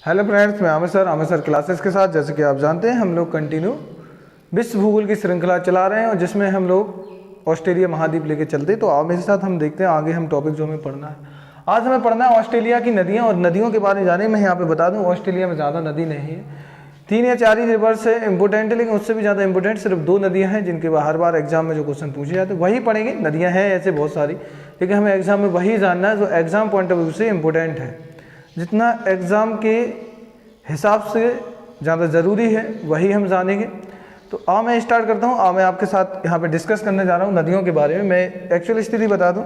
Hello friends, मैं Aamir sir classes के साथ, जैसे कि आप जानते हैं, हम लोग कंटिन्यू विश्व भूगोल की श्रृंखला चला रहे हैं और जिसमें हम लोग ऑस्ट्रेलिया महाद्वीप लेके चलते हैं। तो आप मेरे साथ हम देखते हैं आगे हम टॉपिक जो हमें पढ़ना है। आज हमें पढ़ना है ऑस्ट्रेलिया की नदियाँ और नदियों के बारे में जाने। मैं यहाँ पे बता दूँ, ऑस्ट्रेलिया में ज़्यादा नदी नहीं है, 3 या 4 ही रिवर्स है इंपॉर्टेंट है, लेकिन उससे भी ज़्यादा इंपॉर्टेंट सिर्फ 2 नदियाँ हैं जिनके हर बार एग्जाम में जो क्वेश्चन पूछे जाते हैं वही पढ़ेंगे। नदियाँ हैं ऐसे बहुत सारी, लेकिन हमें एग्जाम में वही जानना है जो एग्जाम पॉइंट ऑफ व्यू से इंपॉर्टेंट है। जितना एग्जाम के हिसाब से ज़्यादा ज़रूरी है वही हम जानेंगे। तो आओ मैं स्टार्ट करता हूँ। आओ मैं आपके साथ यहाँ पे डिस्कस करने जा रहा हूँ नदियों के बारे में। मैं एक्चुअल स्थिति बता दूँ,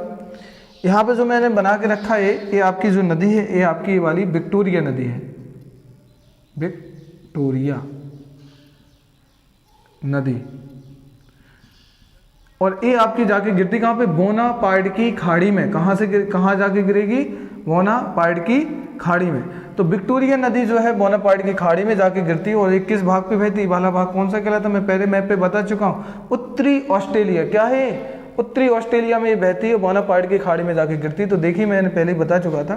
यहाँ पे जो मैंने बना के रखा है ये आपकी जो नदी है ये आपकी ये वाली विक्टोरिया नदी है, विक्टोरिया नदी। और ये आपकी जाके गिरती कहाँ पे? बोनापार्ड की खाड़ी में। कहाँ से कहाँ जाके गिरेगी? बोनापार्ड की खाड़ी में। तो विक्टोरिया नदी जो है बोनापार्ड की खाड़ी में जाके गिरती है। और ये किस भाग पे बहती है? वाला भाग कौन सा कहलाता है? मैं पहले मैप पे बता चुका हूँ, उत्तरी ऑस्ट्रेलिया। क्या है? उत्तरी ऑस्ट्रेलिया में ये बहती है, बोनापार्ड की खाड़ी में जाके गिरती है। तो देखिए मैंने पहले ही बता चुका था,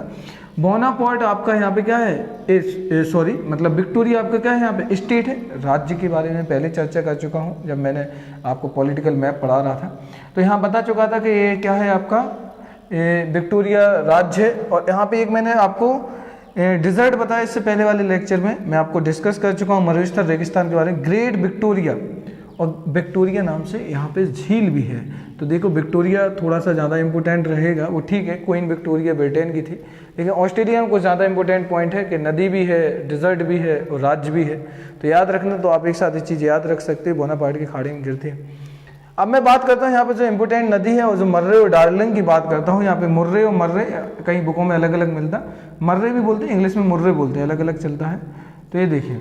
बोनापार्ड आपका यहाँ पे क्या है? सॉरी मतलब विक्टोरिया आपका क्या है? यहाँ पे स्टेट है। राज्य के बारे में पहले चर्चा कर चुका हूँ जब मैंने आपको पॉलिटिकल मैप पढ़ा रहा था। तो यहाँ बता चुका था कि ये क्या है आपका, विक्टोरिया राज्य है। और यहाँ पे एक मैंने आपको डिजर्ट बताया इससे पहले वाले लेक्चर में, मैं आपको डिस्कस कर चुका हूँ मरुस्थल रेगिस्तान के बारे में, ग्रेट विक्टोरिया। और विक्टोरिया नाम से यहाँ पे झील भी है। तो देखो विक्टोरिया थोड़ा सा ज़्यादा इंपॉर्टेंट रहेगा, वो ठीक है, क्वीन विक्टोरिया ब्रिटेन की थी, लेकिन ऑस्ट्रेलिया में कुछ ज़्यादा इंपॉर्टेंट पॉइंट है कि नदी भी है, डिजर्ट भी है और राज्य भी है। तो याद रखना, तो आप एक साथ इस चीज़ याद रख सकते हैं, बोनापार्ड की खाड़ी में गिरती है। अब मैं बात करता हूँ यहाँ पे जो इंपॉर्टेंट नदी है और जो मर्रे और डार्लिंग की बात करता हूँ। यहाँ पे मुर्रे और मर्रे कई बुकों में अलग अलग मिलता है, मर्रे भी बोलते हैं, इंग्लिश में मुर्रे बोलते हैं, अलग अलग चलता है। तो ये देखिए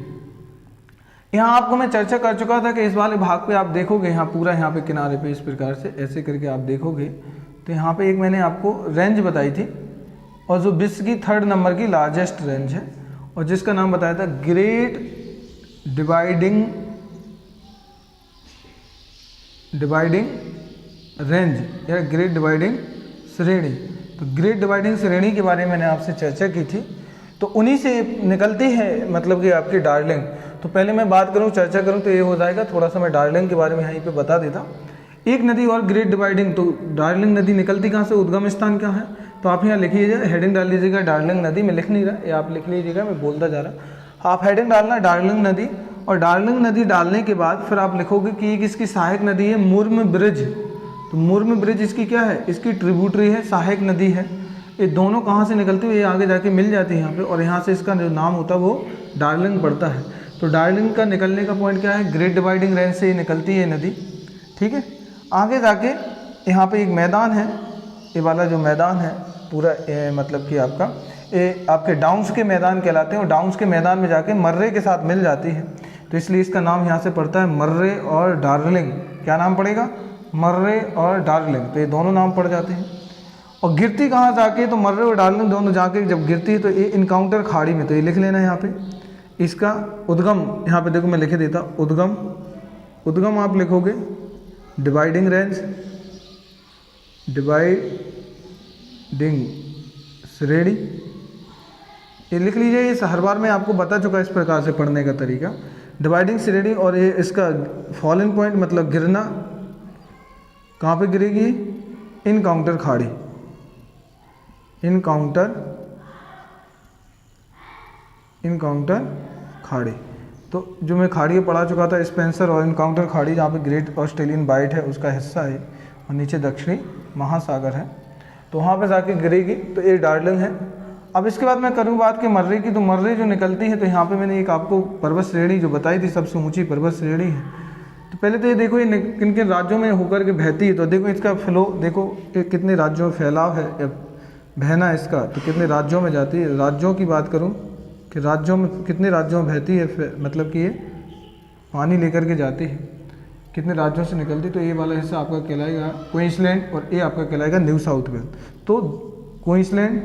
यहाँ आपको मैं चर्चा कर चुका था कि इस वाले भाग पे आप देखोगे, यहाँ पूरा यहाँ पे किनारे पे इस प्रकार से ऐसे करके आप देखोगे तो यहाँ पे एक मैंने आपको रेंज बताई थी, और जो विश्व की 3rd नंबर की लार्जेस्ट रेंज है और जिसका नाम बताया था ग्रेट डिवाइडिंग रेंज या ग्रेट डिवाइडिंग श्रेणी। तो ग्रेट डिवाइडिंग श्रेणी के बारे में मैंने आपसे चर्चा की थी। तो उन्हीं से निकलती है मतलब कि आपकी डार्लिंग। तो पहले मैं बात करूं, चर्चा करूं तो ये हो जाएगा, थोड़ा सा मैं डार्लिंग के बारे में यहीं पे बता देता। एक नदी और ग्रेट डिवाइडिंग। तो डार्लिंग नदी निकलती कहाँ से? उद्गम स्थान क्या है? तो आप यहाँ लिख लीजिए, हेडिंग डाल लीजिएगा डार्लिंग नदी। मैं लिख नहीं रहा, ये आप लिख लीजिएगा, मैं बोलता जा रहा। आप हेडिंग डालना डार्लिंग नदी, और डार्लिंग नदी डालने के बाद फिर आप लिखोगे कि एक इसकी सहायक नदी है मुर्म ब्रिज। तो मुर्म ब्रिज इसकी क्या है? इसकी ट्रिब्यूटरी है, सहायक नदी है। ये दोनों कहाँ से निकलती है? ये आगे जाके मिल जाती है यहाँ पे, और यहाँ से इसका जो नाम होता है वो डार्लिंग पड़ता है। तो डार्लिंग का निकलने का पॉइंट क्या है? ग्रेट डिवाइडिंग रेंज से ये निकलती है नदी, ठीक है। आगे जाके यहाँ पे एक मैदान है, ये वाला जो मैदान है पूरा मतलब कि आपके डाउन्स के मैदान कहलाते हैं, और डाउन्स के मैदान में जाके मर्रे के साथ मिल जाती है। तो इसलिए इसका नाम यहाँ से पड़ता है मर्रे और डार्लिंग। क्या नाम पड़ेगा? मर्रे और डार्लिंग। तो ये दोनों नाम पड़ जाते हैं। और गिरती कहाँ जाके? तो मर्रे और डार्लिंग दोनों जाके जब गिरती है तो ये इनकाउंटर खाड़ी में। तो ये लिख लेना है यहाँ पे, इसका उद्गम यहाँ पे देखो मैं लिख देता, उद्गम आप लिखोगे डिवाइडिंग रेंज, डिवाइडिंग श्रेणी, ये लिख लीजिए। ये हर बार मैं आपको बता चुका इस प्रकार से पढ़ने का तरीका, डिवाइडिंग श्रेणी। और ये इसका फॉलिंग पॉइंट मतलब गिरना कहाँ पे गिरेगी? इनकाउंटर खाड़ी, इनकाउंटर खाड़ी। तो जो मैं खाड़ी पढ़ा चुका था, स्पेंसर और इनकाउंटर खाड़ी, जहाँ पे ग्रेट ऑस्ट्रेलियन बाइट है उसका हिस्सा है और नीचे दक्षिणी महासागर है, तो वहाँ पे जाके गिरेगी। तो ये डार्लिंग है। अब इसके बाद मैं करूँ बात कि मर्रे की। तो मर्रे जो निकलती है, तो यहाँ पे मैंने एक आपको पर्वत श्रेणी जो बताई थी, सबसे ऊंची पर्वत श्रेणी है। तो पहले तो ये देखो ये किन किन राज्यों में होकर के बहती है। तो देखो इसका फ्लो देखो कि कितने राज्यों में फैलाव है या बहना इसका, तो कितने राज्यों में जाती है। राज्यों की बात करूँ कि राज्यों में कितने राज्यों में बहती है, मतलब कि ये पानी लेकर के जाती है, कितने राज्यों से निकलती। तो ये वाला हिस्सा आपका कहलाएगा क्वींसलैंड और ये आपका कहलाएगा न्यू साउथ वेल्स। तो क्वींसलैंड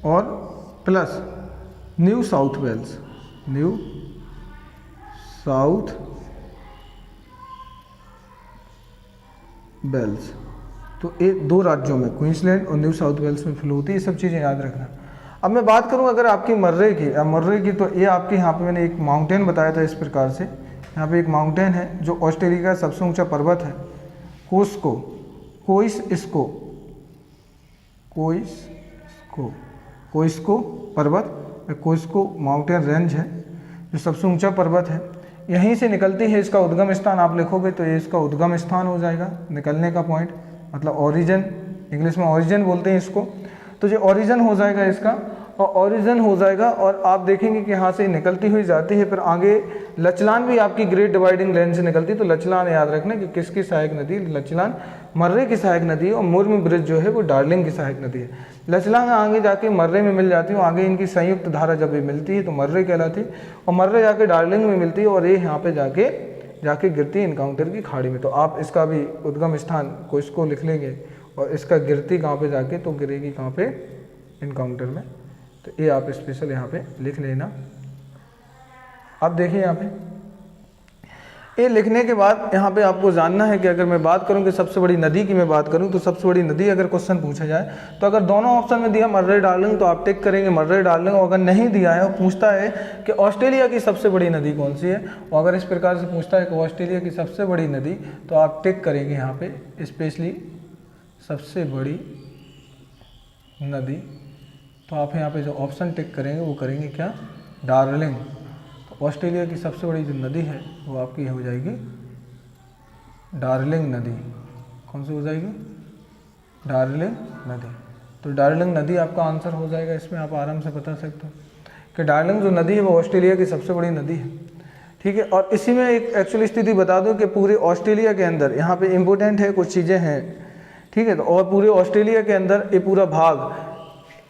और प्लस न्यू साउथ वेल्स, तो ये 2 राज्यों में क्वींसलैंड और न्यू साउथ वेल्स में फ्लो होती है। ये सब चीज़ें याद रखना। अब मैं बात करूं अगर आपकी मर्रे की, तो ये आपके यहाँ पे मैंने एक माउंटेन बताया था इस प्रकार से। यहाँ पे एक माउंटेन है जो ऑस्ट्रेलिया का सबसे ऊंचा पर्वत है, कोइस्को पर्वत, कोइस्को माउंटेन रेंज है जो सबसे ऊंचा पर्वत है। यहीं से निकलती है, इसका उद्गम स्थान आप लिखोगे तो ये इसका उद्गम स्थान हो जाएगा, निकलने का पॉइंट, मतलब ओरिजिन, इंग्लिश में ओरिजिन बोलते हैं इसको। तो जो ओरिजिन हो जाएगा इसका, और ओरिजिन हो जाएगा और आप देखेंगे कि यहाँ से निकलती हुई जाती है, फिर आगे लचलान भी आपकी ग्रेट डिवाइडिंग लाइन से निकलती है। तो लचलान याद रखना कि किसकी सहायक नदी, लचलान मर्रे की सहायक नदी है, और मुर्म ब्रिज जो है वो डार्लिंग की सहायक नदी है। लचलान आगे जाके मर्रे में मिल जाती है, आगे इनकी संयुक्त धारा जब ये मिलती है तो मर्रे कहलाती है, और मर्रे जाके डार्लिंग में मिलती है, और ये यहाँ पे जाके गिरती है इनकाउंटर की खाड़ी में। तो आप इसका भी उद्गम स्थान को इसको लिख लेंगे, और इसका गिरती कहाँ पे जाके, तो गिरेगी कहाँ पे, इनकाउंटर में। तो ये आप स्पेशल यहाँ पे लिख लेना। अब देखिए यहाँ पे ये लिखने के बाद यहाँ पे आपको जानना है कि अगर मैं बात करूँ कि सबसे बड़ी नदी की मैं बात करूँ, तो सबसे बड़ी नदी अगर क्वेश्चन पूछा जाए तो अगर दोनों ऑप्शन में दिया मर्रे डार्लिंग तो आप टिक करेंगे मर्रे डार्लिंग, और अगर नहीं दिया है और पूछता है कि ऑस्ट्रेलिया की सबसे बड़ी नदी कौन सी है, और अगर इस प्रकार से पूछता है कि ऑस्ट्रेलिया की सबसे बड़ी नदी, तो आप टिक करेंगे यहाँ पे स्पेशली सबसे बड़ी नदी। तो आप यहाँ पे जो ऑप्शन टिक करेंगे वो करेंगे क्या, डार्लिंग। तो ऑस्ट्रेलिया की सबसे बड़ी जो नदी है वो आपकी हो जाएगी डार्लिंग नदी। कौन सी हो जाएगी, डार्लिंग नदी। तो डार्लिंग नदी आपका आंसर हो जाएगा। इसमें आप आराम से बता सकते हो कि डार्लिंग जो नदी है वो ऑस्ट्रेलिया की सबसे बड़ी नदी है। ठीक है, और इसी में एक एक्चुअली स्थिति बता दूं कि पूरे ऑस्ट्रेलिया के अंदर यहाँ पे इम्पोर्टेंट है, कुछ चीज़ें हैं। ठीक है, तो और पूरे ऑस्ट्रेलिया के अंदर ये पूरा भाग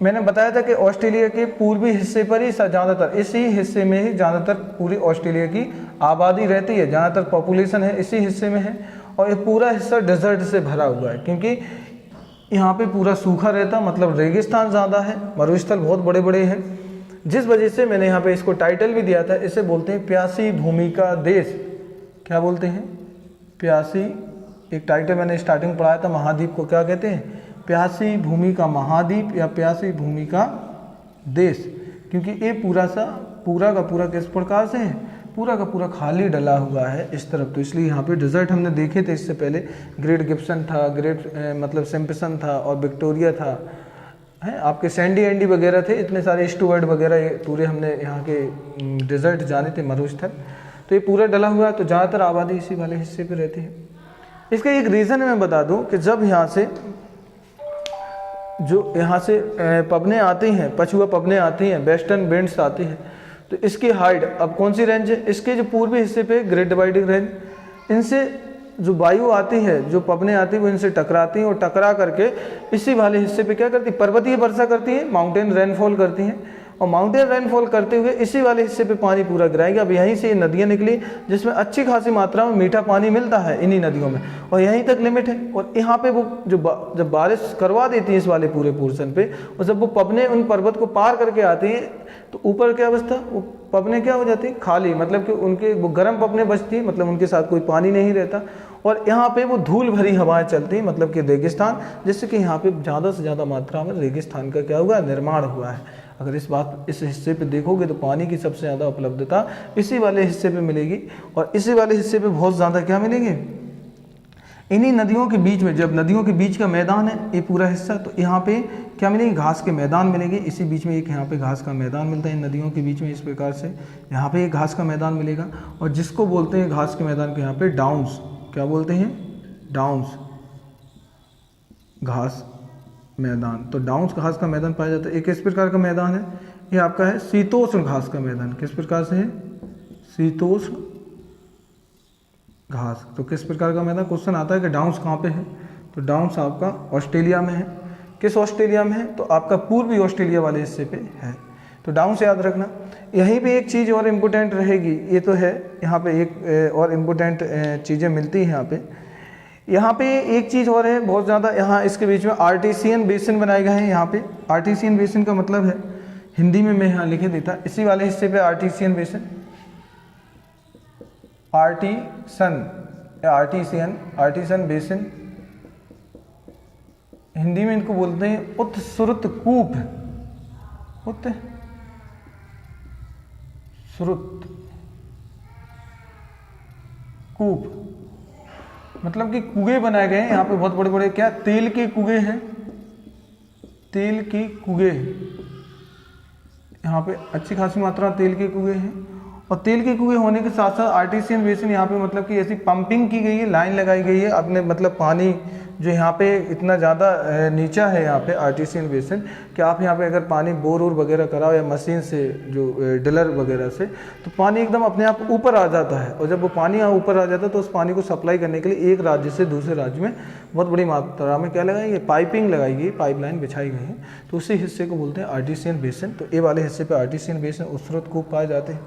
मैंने बताया था कि ऑस्ट्रेलिया के पूर्वी हिस्से पर ही ज़्यादातर, इसी हिस्से में ही ज़्यादातर पूरी ऑस्ट्रेलिया की आबादी रहती है, ज़्यादातर पॉपुलेशन है इसी हिस्से में है, और ये पूरा हिस्सा डेजर्ट से भरा हुआ है, क्योंकि यहाँ पे पूरा सूखा रहता, मतलब रेगिस्तान ज़्यादा है, मरुस्थल बहुत बड़े बड़े हैं, जिस वजह से मैंने यहाँ पे इसको टाइटल भी दिया था। इसे बोलते हैं प्यासी भूमि का देश। क्या बोलते हैं, प्यासी, एक टाइटल मैंने स्टार्टिंग पढ़ाया था, महाद्वीप को क्या कहते हैं, प्यासी भूमि का महाद्वीप या प्यासी भूमि का देश, क्योंकि ये पूरा का पूरा किस प्रकार से है, पूरा का पूरा खाली डला हुआ है इस तरफ। तो इसलिए यहाँ पे डिजर्ट हमने देखे थे इससे पहले, ग्रेट गिब्सन था, मतलब सिम्पसन था और विक्टोरिया था, है आपके सैंडी एंडी वगैरह थे, इतने सारे स्टुअर्ट वगैरह पूरे हमने यहाँ के डिजर्ट जाने थे, मरुस्थल। तो ये पूरा डला हुआ है, तो ज़्यादातर आबादी इसी वाले हिस्से पे रहती है। इसका एक रीज़न मैं बता दूं कि जब यहाँ से पवने आती हैं, पछुआ पवने आती हैं, वेस्टर्न विंड्स आती हैं, तो इसकी हाइट अब कौन सी रेंज है, इसके जो पूर्वी हिस्से पे ग्रेट डिवाइडिंग रेंज, इनसे जो वायु आती है, जो पवने आती है वो इनसे टकराती हैं, और टकरा करके इसी वाले हिस्से पे क्या करती है, पर्वतीय वर्षा करती है, माउंटेन रेनफॉल करती हैं, और माउंटेन रेनफॉल करते हुए इसी वाले हिस्से पे पानी पूरा गिराएंगे। अब यहीं से ये नदियाँ निकली जिसमें अच्छी खासी मात्रा में मीठा पानी मिलता है इन्हीं नदियों में, और यहीं तक लिमिट है। और यहाँ पे वो जब बारिश करवा देती है इस वाले पूरे पोर्शन पे, और जब वो पवने उन पर्वत को पार करके आती हैं तो ऊपर क्या अवस्था, वो पवने क्या हो जाती है, खाली, मतलब कि उनके वो गर्म पवने बचती हैं, मतलब उनके साथ कोई पानी नहीं रहता, और यहाँ पे वो धूल भरी हवाएं चलती हैं, मतलब कि रेगिस्तान, जिससे कि यहाँ पे ज़्यादा से ज़्यादा मात्रा में रेगिस्तान का क्या हुआ, निर्माण हुआ है। अगर इस हिस्से पे देखोगे तो पानी की सबसे ज़्यादा उपलब्धता इसी वाले हिस्से पे मिलेगी, और इसी वाले हिस्से पे बहुत ज़्यादा क्या मिलेंगे, इन्हीं नदियों के बीच में, जब नदियों के बीच का मैदान है ये पूरा हिस्सा, तो यहाँ पे क्या मिलेंगे, घास के मैदान मिलेंगे। इसी बीच में एक यहाँ पे घास का मैदान मिलता है इन नदियों के बीच में, इस प्रकार से यहाँ पे एक घास का मैदान मिलेगा, और जिसको बोलते हैं घास के मैदान को यहाँ पे डाउन्स, क्या बोलते हैं, डाउन्स घास मैदान। तो डाउन्स घास का मैदान पाया जाता है। एक किस प्रकार का मैदान है, ये आपका है शीतोष्ण घास का मैदान। किस प्रकार से है, शीतोष्ण घास। तो किस प्रकार का मैदान, क्वेश्चन आता है कि डाउन्स कहाँ पे है, तो डाउन्स आपका ऑस्ट्रेलिया में है। किस ऑस्ट्रेलिया में है, तो आपका पूर्वी ऑस्ट्रेलिया वाले हिस्से पे है। तो डाउन्स याद रखना। यहीं पे एक चीज़ और इम्पोर्टेंट रहेगी, ये तो है, यहाँ पे एक और इम्पोर्टेंट चीज़ें मिलती हैं यहाँ पे एक चीज़ और है बहुत ज़्यादा, यहाँ इसके बीच में आर्टिसियन बेसिन बनाए गए हैं। यहाँ पे आर्टिसियन बेसिन का मतलब है, हिंदी में मैं यहाँ लिखे देता, इसी वाले हिस्से पे artisan basin, artisan basin Hindi में इनको बोलते हैं उत्सुरुत कूप, उत्सुरुत कूप, मतलब कि कुएं बनाए गए हैं यहाँ पे बहुत बड़े बड़े, क्या तेल के कुएं हैं, तेल के कुएं, यहाँ पे अच्छी खासी मात्रा तेल के कुएं हैं। और तेल के कुएं होने के साथ साथ आर्टिसियन बेसिन यहाँ पे मतलब कि ऐसी पंपिंग की गई है, लाइन लगाई गई है अपने, मतलब पानी जो यहाँ पे इतना ज़्यादा नीचा है यहाँ पे आर्टिसियन बेसिन कि आप यहाँ पे अगर पानी बोर और वगैरह कराओ या मशीन से जो ड्रिलर वगैरह से, तो पानी एकदम अपने आप ऊपर आ जाता है। और जब वो पानी यहाँ ऊपर आ जाता है तो उस पानी को सप्लाई करने के लिए एक राज्य से दूसरे राज्य में बहुत बड़ी मात्रा में क्या लगाई गई, पाइपिंग लगाई गई, पाइपलाइन बिछाई गई है। तो उसी हिस्से को बोलते हैं आर्टिसियन बेसिन। तो ये वाले हिस्से पर आर्टिसियन बेसिन उत्सुरुत कूप पाए जाते हैं।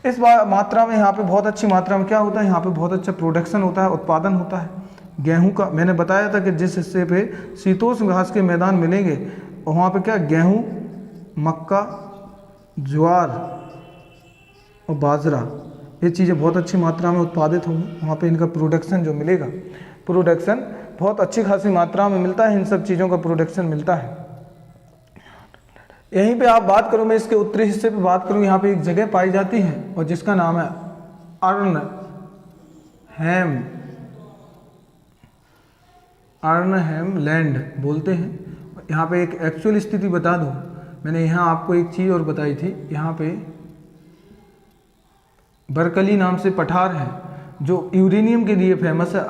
इस मात्रा में यहाँ पे बहुत अच्छी मात्रा में क्या होता है, यहाँ पे बहुत अच्छा प्रोडक्शन होता है, उत्पादन होता है गेहूं का। मैंने बताया था कि जिस हिस्से पे शीतोष्ण घास के मैदान मिलेंगे वहाँ पे क्या गेहूं, मक्का, ज्वार और बाजरा, ये चीज़ें बहुत अच्छी मात्रा में उत्पादित होंगी। वहाँ पे इनका प्रोडक्शन जो मिलेगा, प्रोडक्शन बहुत अच्छी खासी मात्रा में मिलता है, इन सब चीज़ों का प्रोडक्शन मिलता है। यहीं पे आप बात करूँ, मैं इसके उत्तरी हिस्से पे बात करूँ, यहाँ पे एक जगह पाई जाती है और जिसका नाम है अर्नहेम लैंड बोलते हैं। यहाँ पे एक एक्चुअल स्थिति बता दूँ, मैंने यहाँ आपको एक चीज़ और बताई थी, यहाँ पे बरकली नाम से पठार है जो यूरेनियम के लिए फेमस है।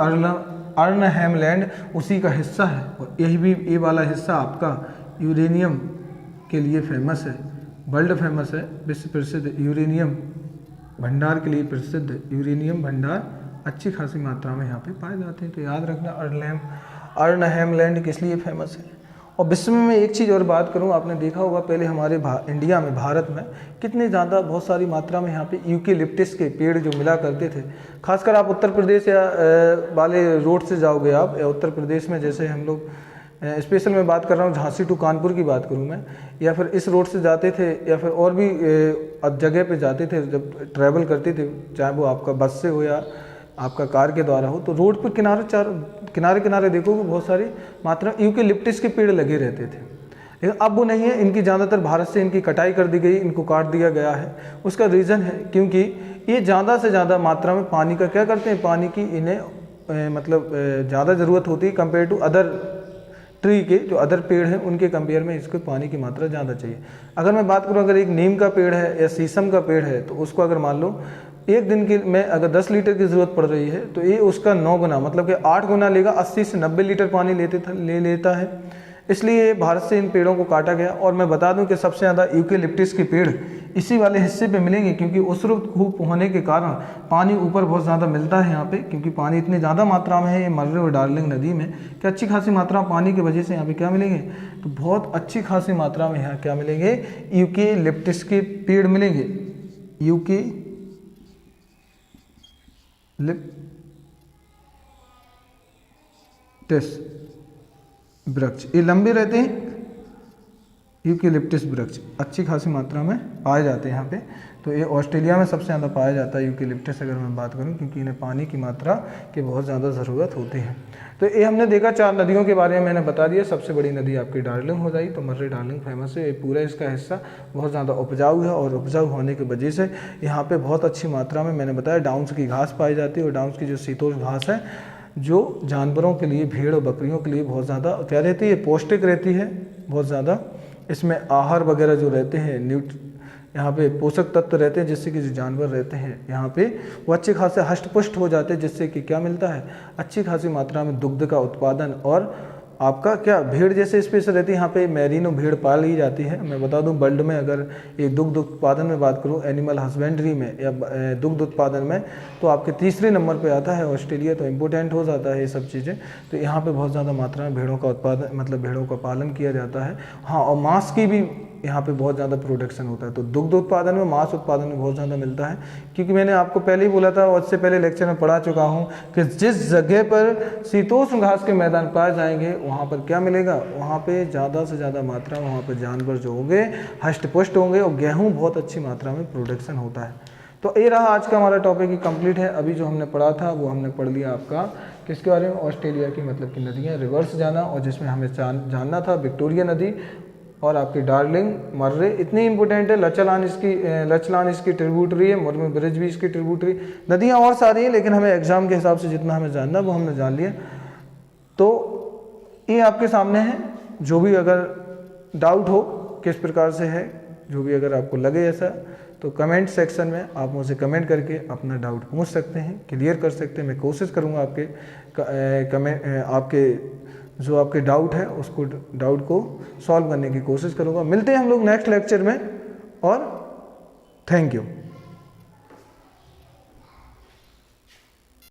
अर्नहेम लैंड उसी का हिस्सा है और यही भी ये वाला हिस्सा आपका यूरेनियम के लिए फेमस है, वर्ल्ड फेमस है, विश्व प्रसिद्ध यूरेनियम भंडार के लिए प्रसिद्ध यूरेनियम भंडार अच्छी खासी मात्रा में यहाँ पे पाए जाते हैं। तो याद रखना अर्नहेम लैंड किस लिए फेमस है। और विश्व में मैं एक चीज़ और बात करूँ, आपने देखा होगा पहले हमारे इंडिया में, भारत में कितने ज़्यादा बहुत सारी मात्रा में यहाँ पे यूकेलिप्टस के पेड़ जो मिला करते थे। खासकर आप उत्तर प्रदेश या वाले रोड से जाओगे आप, या उत्तर प्रदेश में जैसे हम लोग स्पेशल मैं बात कर रहा हूँ झांसी टू कानपुर की बात करूँ मैं, या फिर इस रोड से जाते थे या फिर और भी जगह पे जाते थे, जब ट्रैवल करते थे, चाहे वो आपका बस से हो या आपका कार के द्वारा हो, तो रोड पर किनारे किनारे देखोगे बहुत सारी मात्रा यूकेलिप्टस के पेड़ लगे रहते थे। लेकिन अब वो नहीं है, इनकी ज़्यादातर भारत से इनकी कटाई कर दी गई, इनको काट दिया गया है। उसका रीज़न है क्योंकि ये ज़्यादा से ज़्यादा मात्रा में पानी का क्या करते हैं, पानी की इन्हें मतलब ज़्यादा ज़रूरत होती है कंपेयर टू अदर ट्री के, जो अदर पेड़ हैं उनके कंपेयर में इसको पानी की मात्रा ज़्यादा चाहिए। अगर मैं बात करूँ, अगर एक नीम का पेड़ है या शीशम का पेड़ है, तो उसको अगर मान लो एक दिन के में अगर 10 लीटर की ज़रूरत पड़ रही है, तो ये उसका 9 गुना मतलब कि 8 गुना लेगा, 80 से 90 लीटर पानी ले लेता है। इसलिए भारत से इन पेड़ों को काटा गया। और मैं बता दूं कि सबसे ज़्यादा यूकेलिप्टस के पेड़ इसी वाले हिस्से पे मिलेंगे, क्योंकि उत्सुरुत कूप होने के कारण पानी ऊपर बहुत ज़्यादा मिलता है यहाँ पे, क्योंकि पानी इतनी ज़्यादा मात्रा में है ये मर्रे और डार्लिंग नदी में कि अच्छी खासी मात्रा पानी की वजह से यहाँ पे क्या मिलेंगे, तो बहुत अच्छी खासी मात्रा में यहाँ क्या मिलेंगे, यूकेलिप्टस के पेड़ मिलेंगे। यूकेलिप्टस वृक्ष ये लंबे रहते हैं, यूकेलिप्टस वृक्ष अच्छी खासी मात्रा में पाए जाते हैं यहाँ पे। तो ये ऑस्ट्रेलिया में सबसे ज़्यादा पाया जाता है यूकेलिप्टस, अगर मैं बात करूँ, क्योंकि इन्हें पानी की मात्रा की बहुत ज़्यादा ज़रूरत होती है। तो ये हमने देखा 4 नदियों के बारे में मैंने बता दिया। सबसे बड़ी नदी आपकी डार्लिंग हो जाएगी, तो मर्रे डार्लिंग फेमस है। ये पूरा इसका हिस्सा बहुत ज़्यादा उपजाऊ है और उपजाऊ होने की वजह से यहाँ पे बहुत अच्छी मात्रा में मैंने बताया डाउन्स की घास पाई जाती है। और डाउन्स की जो शीतोष्ण घास है, जो जानवरों के लिए, भेड़ और बकरियों के लिए बहुत ज़्यादा क्या रहती है, पौष्टिक रहती है बहुत ज़्यादा। इसमें आहार वगैरह जो रहते हैं, यहाँ पे पोषक तत्व रहते हैं, जिससे कि जो जानवर रहते हैं यहाँ पे वो अच्छे खासे हष्ट-पुष्ट हो जाते हैं, जिससे कि क्या मिलता है, अच्छी खासी मात्रा में दुग्ध का उत्पादन। और आपका क्या भेड़ जैसे स्पेशल रहती है, यहाँ पे मैरिनो भेड़ पाली जाती है। मैं बता दूं वर्ल्ड में अगर ये दुग्ध उत्पादन में बात करूं, एनिमल हस्बेंड्री में या दुग्ध उत्पादन में, तो आपके तीसरे नंबर पे आता है ऑस्ट्रेलिया। तो इम्पोर्टेंट हो जाता है ये सब चीज़ें। तो यहाँ पे बहुत ज़्यादा मात्रा में भेड़ों का उत्पादन, मतलब भेड़ों का पालन किया जाता है। हाँ, और मांस की भी यहाँ पे बहुत ज़्यादा प्रोडक्शन होता है। तो दुग्ध उत्पादन में, मांस उत्पादन में बहुत ज़्यादा मिलता है, क्योंकि मैंने आपको पहले ही बोला था और इससे पहले लेक्चर में पढ़ा चुका हूँ कि जिस जगह पर शीतोष्ण घास के मैदान पाए जाएंगे वहाँ पर क्या मिलेगा, वहाँ पे ज़्यादा से ज़्यादा मात्रा में वहाँ पर जानवर जो होंगे हष्ट पुष्ट होंगे और गेहूँ बहुत अच्छी मात्रा में प्रोडक्शन होता है। तो ये रहा आज का हमारा टॉपिक ही कंप्लीट है। अभी जो हमने पढ़ा था वो हमने पढ़ लिया आपका किसके बारे में, ऑस्ट्रेलिया की मतलब की नदियाँ, रिवर्स जाना, और जिसमें हमें जानना था विक्टोरिया नदी और आपकी डार्लिंग, मर्रे, इतनी इंपॉर्टेंट है। लचलान इसकी ट्रिब्यूटरी है, मुर्मे ब्रिज भी इसकी ट्रिब्यूटरी। नदियाँ और सारी हैं, लेकिन हमें एग्जाम के हिसाब से जितना हमें जानना वो हमने जान लिया। तो ये आपके सामने है, जो भी अगर डाउट हो किस प्रकार से है, जो भी अगर आपको लगे ऐसा, तो कमेंट सेक्शन में आप मुझसे कमेंट करके अपना डाउट पूछ सकते हैं, क्लियर कर सकते हैं। मैं कोशिश करूँगा आपके जो आपके डाउट है उसको डाउट को सॉल्व करने की कोशिश करूँगा। मिलते हैं हम लोग नेक्स्ट लेक्चर में, और थैंक यू।